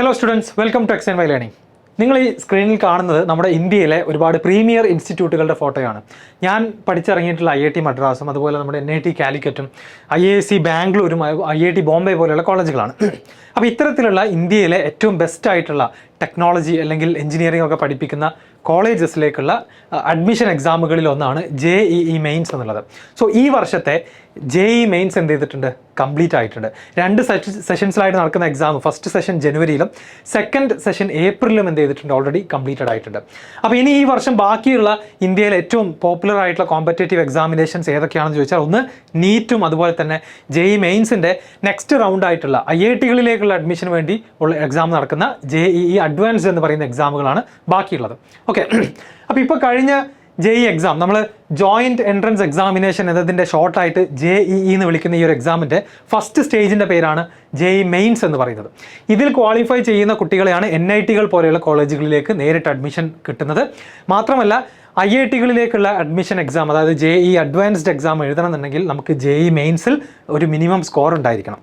Hello students, welcome to XandY Learning. നിങ്ങൾ ഈ സ്ക്രീനിൽ കാണുന്നത് നമ്മുടെ ഇന്ത്യയിലെ ഒരുപാട് പ്രീമിയർ ഇൻസ്റ്റിറ്റ്യൂട്ടുകളുടെ ഫോട്ടോയാണ്. ഞാൻ പഠിച്ചിറങ്ങിയിട്ടുള്ള IIT മദ്രാസും അതുപോലെ നമ്മുടെ NIT കാലിക്കറ്റും IISE ബാംഗ്ലൂരും IIT ബോംബെ പോലെയുള്ള കോളേജുകളാണ്. അപ്പോൾ ഇത്തരത്തിലുള്ള ഇന്ത്യയിലെ ഏറ്റവും ബെസ്റ്റ് ആയിട്ടുള്ള ടെക്നോളജി അല്ലെങ്കിൽ എഞ്ചിനീയറിംഗ് ഒക്കെ പഠിപ്പിക്കുന്ന കോളേജസിലേക്കുള്ള അഡ്മിഷൻ എക്സാമുകളിൽ ഒന്നാണ് JEE മെയിൻസ് എന്നുള്ളത്. സോ ഈ വർഷത്തെ JEE മെയിൻസ് എന്ത് ചെയ്തിട്ടുണ്ട്? കംപ്ലീറ്റ് ആയിട്ടുണ്ട്. 2 സെഷൻസിലായിട്ട് നടക്കുന്ന എക്സാം, ഫസ്റ്റ് സെഷൻ ജനുവരിയിലും സെക്കൻഡ് സെഷൻ ഏപ്രിലും എന്ത് ചെയ്തിട്ടുണ്ട്? ഓൾറെഡി കംപ്ലീറ്റഡ് ആയിട്ടുണ്ട്. അപ്പോൾ ഇനി ഈ വർഷം ബാക്കിയുള്ള ഇന്ത്യയിലെ ഏറ്റവും പോപ്പുലർ ആയിട്ടുള്ള കോമ്പറ്റേറ്റീവ് എക്സാമിനേഷൻസ് ഏതൊക്കെയാണെന്ന് ചോദിച്ചാൽ, ഒന്ന് നീറ്റും അതുപോലെ തന്നെ JEE മെയിൻസിൻ്റെ നെക്സ്റ്റ് റൗണ്ട് ആയിട്ടുള്ള IITകളിലേക്കുള്ള അഡ്മിഷന് വേണ്ടി ഉള്ള എക്സാം നടക്കുന്ന JEE അഡ്വാൻസ്ഡ് എന്ന് പറയുന്ന എക്സാമുകളാണ് ബാക്കിയുള്ളത്. ഓക്കെ, അപ്പോൾ ഇപ്പോൾ കഴിഞ്ഞ JEE എക്സാം നമ്മൾ ജോയിൻറ്റ് എൻട്രൻസ് എക്സാമിനേഷൻ എന്നതിൻ്റെ ഷോർട്ടായിട്ട് JEE എന്ന് വിളിക്കുന്ന ഈ ഒരു എക്സാമിൻ്റെ ഫസ്റ്റ് സ്റ്റേജിൻ്റെ പേരാണ് JEE മെയിൻസ് എന്ന് പറയുന്നത്. ഇതിൽ ക്വാളിഫൈ ചെയ്യുന്ന കുട്ടികളെയാണ് NITകൾ പോലെയുള്ള കോളേജുകളിലേക്ക് നേരിട്ട് അഡ്മിഷൻ കിട്ടുന്നത്. മാത്രമല്ല IITകളിലേക്കുള്ള അഡ്മിഷൻ എക്സാം, അതായത് JEE അഡ്വാൻസ്ഡ് എക്സാം എഴുതണമെന്നുണ്ടെങ്കിൽ നമുക്ക് JEE മെയിൻസിൽ ഒരു മിനിമം സ്കോർ ഉണ്ടായിരിക്കണം.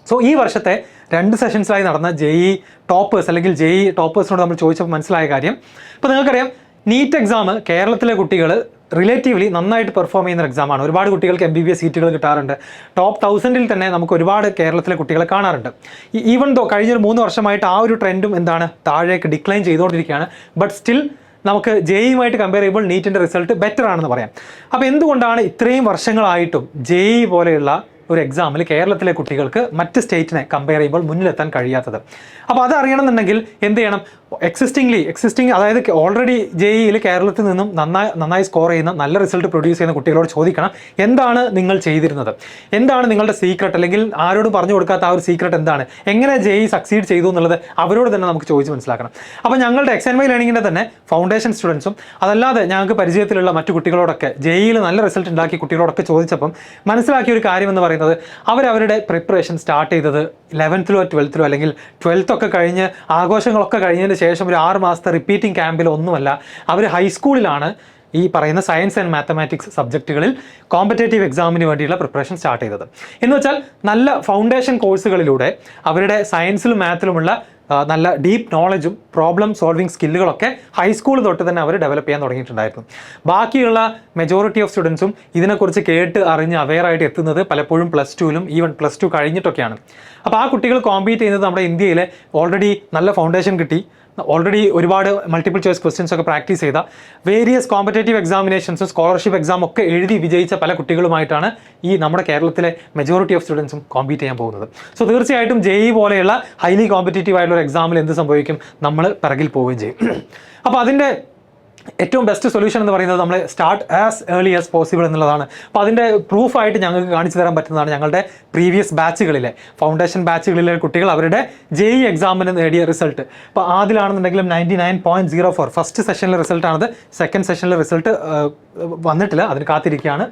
സോ ഈ വർഷത്തെ 2 സെഷൻസിലായി നടന്ന JEE ടോപ്പേഴ്സ് അല്ലെങ്കിൽ JEE ടോപ്പേഴ്സിനോട് നമ്മൾ ചോദിച്ചപ്പോൾ മനസ്സിലായ കാര്യം, ഇപ്പോൾ നിങ്ങൾക്കറിയാം നീറ്റ് എക്സാം കേരളത്തിലെ കുട്ടികൾ റിലേറ്റീവ്ലി നന്നായിട്ട് പെർഫോം ചെയ്യുന്ന എക്സാമാണ്. ഒരുപാട് കുട്ടികൾക്ക് MBBS സീറ്റുകൾ കിട്ടാറുണ്ട്. ടോപ്പ് 1000-ൽ തന്നെ നമുക്ക് ഒരുപാട് കേരളത്തിലെ കുട്ടികളെ കാണാറുണ്ട്. ഈവൻ ദോ കഴിഞ്ഞൊരു 3 വർഷമായിട്ട് ആ ഒരു ട്രെൻഡും എന്താണ്, താഴേക്ക് ഡിക്ലൈൻ ചെയ്തുകൊണ്ടിരിക്കുകയാണ്. ബട്ട് സ്റ്റിൽ നമുക്ക് JEEയുമായിട്ട് കമ്പയർ ചെയ്യുമ്പോൾ നീറ്റിൻ്റെ റിസൾട്ട് ബെറ്റർ ആണെന്ന് പറയാം. അപ്പോൾ എന്തുകൊണ്ടാണ് ഇത്രയും വർഷങ്ങളായിട്ടും JEE പോലെയുള്ള ഒരു എക്സാമിൽ കേരളത്തിലെ കുട്ടികൾക്ക് മറ്റ് സ്റ്റേറ്റിനെ കമ്പയർ ചെയ്യുമ്പോൾ മുന്നിലെത്താൻ കഴിയാത്തത്? അപ്പോൾ അത് അറിയണമെന്നുണ്ടെങ്കിൽ എന്ത് ചെയ്യണം? എക്സിസ്റ്റിംഗ് അതായത് ഓൾറെഡി JEEയിൽ കേരളത്തിൽ നിന്നും നന്നായി സ്കോർ ചെയ്യുന്ന, നല്ല റിസൾട്ട് പ്രൊഡ്യൂസ് ചെയ്യുന്ന കുട്ടികളോട് ചോദിക്കണം, എന്താണ് നിങ്ങൾ ചെയ്തിരുന്നത്, എന്താണ് നിങ്ങളുടെ സീക്രട്ട്, അല്ലെങ്കിൽ ആരോടും പറഞ്ഞു കൊടുക്കാത്ത ആ ഒരു സീക്രട്ട് എന്താണ്, എങ്ങനെ JEE സക്സീഡ് ചെയ്തു എന്നുള്ളത് അവരോട് തന്നെ നമുക്ക് ചോദിച്ച് മനസ്സിലാക്കണം. അപ്പോൾ ഞങ്ങളുടെ XandY ലേണിങ്ങിൻ്റെ തന്നെ ഫൗണ്ടേഷൻ സ്റ്റുഡൻസും അതല്ലാതെ ഞങ്ങൾക്ക് പരിചയത്തിലുള്ള മറ്റു കുട്ടികളോടൊക്കെ JEEയിൽ നല്ല റിസൾട്ട് ഉണ്ടാക്കിയ കുട്ടികളോടൊക്കെ ചോദിച്ചപ്പം മനസ്സിലാക്കിയ ഒരു കാര്യം എന്ന് പറയുന്നത്, അവരവരുടെ പ്രിപ്പറേഷൻ സ്റ്റാർട്ട് ചെയ്തത് 11th-ലോ 12th-ലോ അല്ലെങ്കിൽ 12th ഒക്കെ കഴിഞ്ഞ് ആഘോഷങ്ങളൊക്കെ കഴിഞ്ഞതിന് ശേഷം ഒരു 6 മാസത്തെ റിപ്പീറ്റിംഗ് ക്യാമ്പിൽ ഒന്നുമല്ല, അവർ ഹൈസ്കൂളിലാണ് ഈ പറയുന്ന സയൻസ് ആൻഡ് മാത്തമാറ്റിക്സ് സബ്ജക്റ്റുകളിൽ കോമ്പറ്റേറ്റീവ് എക്സാമിന് വേണ്ടിയുള്ള പ്രിപ്പറേഷൻ സ്റ്റാർട്ട് ചെയ്തത്. എന്ന് വെച്ചാൽ നല്ല ഫൗണ്ടേഷൻ കോഴ്സുകളിലൂടെ അവരുടെ സയൻസിലും മാത്തിലുമുള്ള നല്ല ഡീപ്പ് നോളജും പ്രോബ്ലം സോൾവിങ് സ്കില്ലുകളൊക്കെ ഹൈസ്കൂൾ തൊട്ട് തന്നെ അവർ ഡെവലപ്പ് ചെയ്യാൻ തുടങ്ങിയിട്ടുണ്ടായിരുന്നു. ബാക്കിയുള്ള മെജോറിറ്റി ഓഫ് സ്റ്റുഡൻസും ഇതിനെക്കുറിച്ച് കേട്ട് അറിഞ്ഞ് അവെയറായിട്ട് എത്തുന്നത് പലപ്പോഴും +2-ലും ഈവൻ +2 കഴിഞ്ഞിട്ടൊക്കെയാണ്. അപ്പോൾ ആ കുട്ടികൾ കോമ്പീറ്റ് ചെയ്യുന്നത് നമ്മുടെ ഇന്ത്യയിൽ ഓൾറെഡി നല്ല ഫൗണ്ടേഷൻ കിട്ടി, ഓൾറെഡി ഒരുപാട് മൾട്ടിപ്പിൾ ചോയ്സ് ക്വസ്റ്റ്യൻസ് ഒക്കെ പ്രാക്ടീസ് ചെയ്ത, വേരിയസ് കോമ്പറ്റേറ്റീവ് എക്സാമിനേഷൻസും സ്കോളർഷിപ്പ് എക്സാം ഒക്കെ എഴുതി വിജയിച്ച പല കുട്ടികളുമായിട്ടാണ് ഈ നമ്മുടെ കേരളത്തിലെ മെജോറിറ്റി ഓഫ് സ്റ്റുഡൻസും കോമ്പീറ്റ് ചെയ്യാൻ പോകുന്നത്. സോ തീർച്ചയായിട്ടും JEE പോലെയുള്ള ഹൈലി കോമ്പറ്റേറ്റീവ് ആയിട്ടുള്ള ഒരു എക്സാമിൽ എന്ത് സംഭവിക്കും? നമ്മൾ പിറകിൽ പോവുകയും ചെയ്യും. അപ്പോൾ അതിൻ്റെ ഏറ്റവും ബെസ്റ്റ് സൊല്യൂഷൻ എന്ന് പറയുന്നത് നമ്മൾ start as early as possible എന്നുള്ളതാണ്. അപ്പോൾ അതിൻ്റെ പ്രൂഫായിട്ട് ഞങ്ങൾക്ക് കാണിച്ചു തരാൻ പറ്റുന്നതാണ് ഞങ്ങളുടെ പ്രീവിയസ് ബാച്ചുകളിലെ ഫൗണ്ടേഷൻ ബാച്ചുകളിലെ കുട്ടികൾ അവരുടെ JEE എക്സാമിന് നേടിയ റിസൾട്ട്. അപ്പോൾ അതിലാണെന്നുണ്ടെങ്കിലും 99.04 ഫസ്റ്റ് സെഷനിലെ റിസൾട്ടാണത്. സെക്കൻഡ് സെഷനിലെ റിസൾട്ട് വന്നിട്ടില്ല, അതിന് കാത്തിരിക്കുകയാണ്.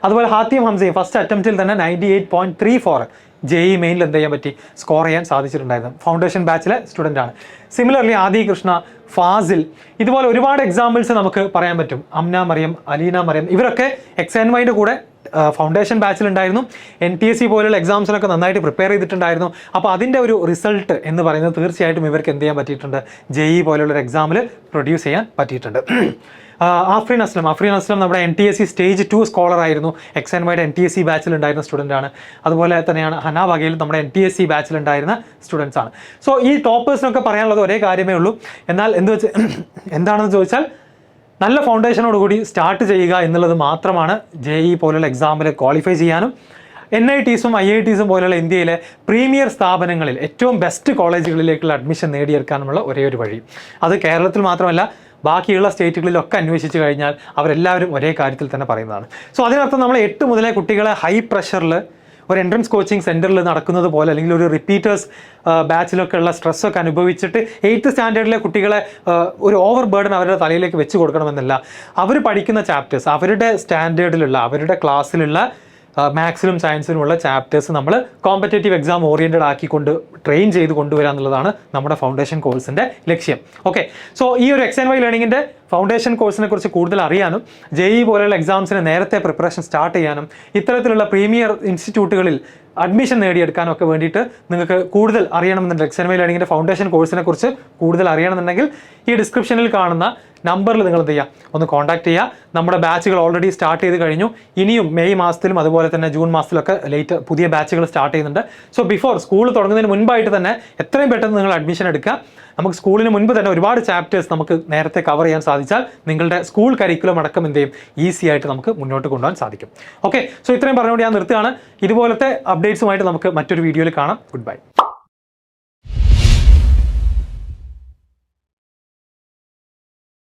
അതുപോലെ ഹാത്തിയും ഹംസയും ഫസ്റ്റ് അറ്റംപ്റ്റിൽ തന്നെ 98.34 JEE മെയിനിൽ എന്ത് ചെയ്യാൻ പറ്റി? സ്കോർ ചെയ്യാൻ സാധിച്ചിട്ടുണ്ടായിരുന്നു. ഫൗണ്ടേഷൻ ബാച്ചിലെ സ്റ്റുഡൻ്റ് ആണ്. സിമിലർലി ആദി കൃഷ്ണ, ഫാസിൽ, ഇതുപോലെ ഒരുപാട് എക്സാമ്പിൾസ് നമുക്ക് പറയാൻ പറ്റും. അംന മറിയം, അലീന മറിയം, ഇവരൊക്കെ XandYയുടെ കൂടെ ഫൗണ്ടേഷൻ ബാച്ചിലുണ്ടായിരുന്നു. NTSE പോലുള്ള എക്സാംസിനൊക്കെ നന്നായിട്ട് പ്രിപ്പയർ ചെയ്തിട്ടുണ്ടായിരുന്നു. അപ്പോൾ അതിൻ്റെ ഒരു റിസൾട്ട് എന്ന് പറയുന്നത് തീർച്ചയായിട്ടും ഇവർക്ക് എന്ത് ചെയ്യാൻ പറ്റിയിട്ടുണ്ട്? JEE പോലുള്ളൊരു എക്സാമിൽ പ്രൊഡ്യൂസ് ചെയ്യാൻ പറ്റിയിട്ടുണ്ട്. അഫ്രീൻ അസ്ലം നമ്മുടെ NTSE സ്റ്റേജ് 2 സ്കോളർ ആയിരുന്നു. XandYയുടെ NTSE ബാച്ചിലുണ്ടായിരുന്ന സ്റ്റുഡൻ്റ് ആണ്. അതുപോലെ തന്നെയാണ് ഹന വകയിൽ നമ്മുടെ NTSE ബാച്ചിലുണ്ടായിരുന്ന സ്റ്റുഡൻസ് ആണ്. സോ ഈ ടോപ്പേഴ്സിനൊക്കെ പറയാനുള്ളത് ഒരേ കാര്യമേ ഉള്ളൂ. എന്നാൽ എന്താണെന്ന് ചോദിച്ചാൽ നല്ല ഫൗണ്ടേഷനോടുകൂടി സ്റ്റാർട്ട് ചെയ്യുക എന്നുള്ളത് മാത്രമാണ് JEE പോലുള്ള എക്സാമിൽ ക്വാളിഫൈ ചെയ്യാനും NITസും IITസും പോലുള്ള ഇന്ത്യയിലെ പ്രീമിയർ സ്ഥാപനങ്ങളിൽ ഏറ്റവും ബെസ്റ്റ് കോളേജുകളിലേക്കുള്ള അഡ്മിഷൻ നേടിയെടുക്കാനുമുള്ള ഒരേ ഒരു വഴി. അത് കേരളത്തിൽ മാത്രമല്ല ബാക്കിയുള്ള സ്റ്റേറ്റുകളിലൊക്കെ അന്വേഷിച്ച് കഴിഞ്ഞാൽ അവരെല്ലാവരും ഒരേ കാര്യത്തിൽ തന്നെ പറയുന്നതാണ്. സോ അതിനർത്ഥം നമ്മൾ 8 മുതലേ കുട്ടികളെ ഹൈ പ്രഷറിൽ ഒരു എൻട്രൻസ് കോച്ചിങ് സെൻറ്ററിൽ നടക്കുന്നത് പോലെ അല്ലെങ്കിൽ ഒരു റിപ്പീറ്റേഴ്സ് ബാച്ചിലൊക്കെ ഉള്ള സ്ട്രെസ്സൊക്കെ അനുഭവിച്ചിട്ട് 8th സ്റ്റാൻഡേർഡിലെ കുട്ടികളെ ഒരു ഓവർ ബേർഡൻ അവരുടെ തലയിലേക്ക് വെച്ച് കൊടുക്കണമെന്നല്ല. അവർ പഠിക്കുന്ന ചാപ്റ്റേഴ്സ്, അവരുടെ സ്റ്റാൻഡേർഡിലുള്ള, അവരുടെ ക്ലാസ്സിലുള്ള മാത്സിലും സയൻസിലുമുള്ള ചാപ്റ്റേഴ്സ് നമ്മൾ കോമ്പറ്റേറ്റീവ് എക്സാം ഓറിയൻറ്റഡ് ആക്കിക്കൊണ്ട് ട്രെയിൻ ചെയ്ത് കൊണ്ടുവരിക എന്നുള്ളതാണ് നമ്മുടെ ഫൗണ്ടേഷൻ കോഴ്സിൻ്റെ ലക്ഷ്യം. ഓക്കെ, സോ ഈ ഒരു XandY ലേണിങ്ങിൻ്റെ ഫൗണ്ടേഷൻ കോഴ്സിനെ കുറിച്ച് കൂടുതൽ അറിയാനും JEE പോലെയുള്ള എക്സാംസിന് നേരത്തെ പ്രിപ്പറേഷൻ സ്റ്റാർട്ട് ചെയ്യാനും ഇത്തരത്തിലുള്ള പ്രീമിയർ ഇൻസ്റ്റിറ്റ്യൂട്ടുകളിൽ അഡ്മിഷൻ നേടിയെടുക്കാനും ഒക്കെ വേണ്ടിയിട്ട് നിങ്ങൾക്ക് കൂടുതൽ അറിയണമെന്നുണ്ടെങ്കിൽ XandY ലേണിംഗിൻ്റെ ഫൗണ്ടേഷൻ കോഴ്സിനെ കുറിച്ച് കൂടുതൽ അറിയണമെന്നുണ്ടെങ്കിൽ ഈ ഡിസ്ക്രിപ്ഷനിൽ കാണുന്ന നമ്പറിൽ നിങ്ങൾ എന്ത് ചെയ്യുക, ഒന്ന് കോൺടാക്ട് ചെയ്യുക. നമ്മുടെ ബാച്ചുകൾ ഓൾറെഡി സ്റ്റാർട്ട് ചെയ്ത് കഴിഞ്ഞു. ഇനിയും മെയ് മാസത്തിലും അതുപോലെ തന്നെ ജൂൺ മാസത്തിലൊക്കെ പുതിയ ബാച്ചുകൾ സ്റ്റാർട്ട് ചെയ്യുന്നുണ്ട്. സോ ബിഫോർ സ്കൂൾ തുടങ്ങുന്നതിന് മുൻപായിട്ട് തന്നെ എത്രയും പെട്ടെന്ന് നിങ്ങൾ അഡ്മിഷൻ എടുക്കുക. നമുക്ക് സ്കൂളിന് മുൻപ് തന്നെ ഒരുപാട് ചാപ്റ്റേഴ്സ് നമുക്ക് നേരത്തെ കവർ ചെയ്യാൻ സാധിച്ചാൽ നിങ്ങളുടെ സ്കൂൾ കരിക്കുലം അടക്കം എന്ത് ചെയ്യും, ഈസി ആയിട്ട് നമുക്ക് മുന്നോട്ട് കൊണ്ടുപോകാൻ സാധിക്കും. ഓക്കെ, സോ ഇത്രയും പറഞ്ഞുകൊണ്ട് ഞാൻ നിർത്തുകയാണ്. ഇതുപോലത്തെ അപ്ഡേറ്റ്സുമായിട്ട് നമുക്ക് മറ്റൊരു വീഡിയോയിൽ കാണാം. Good bye.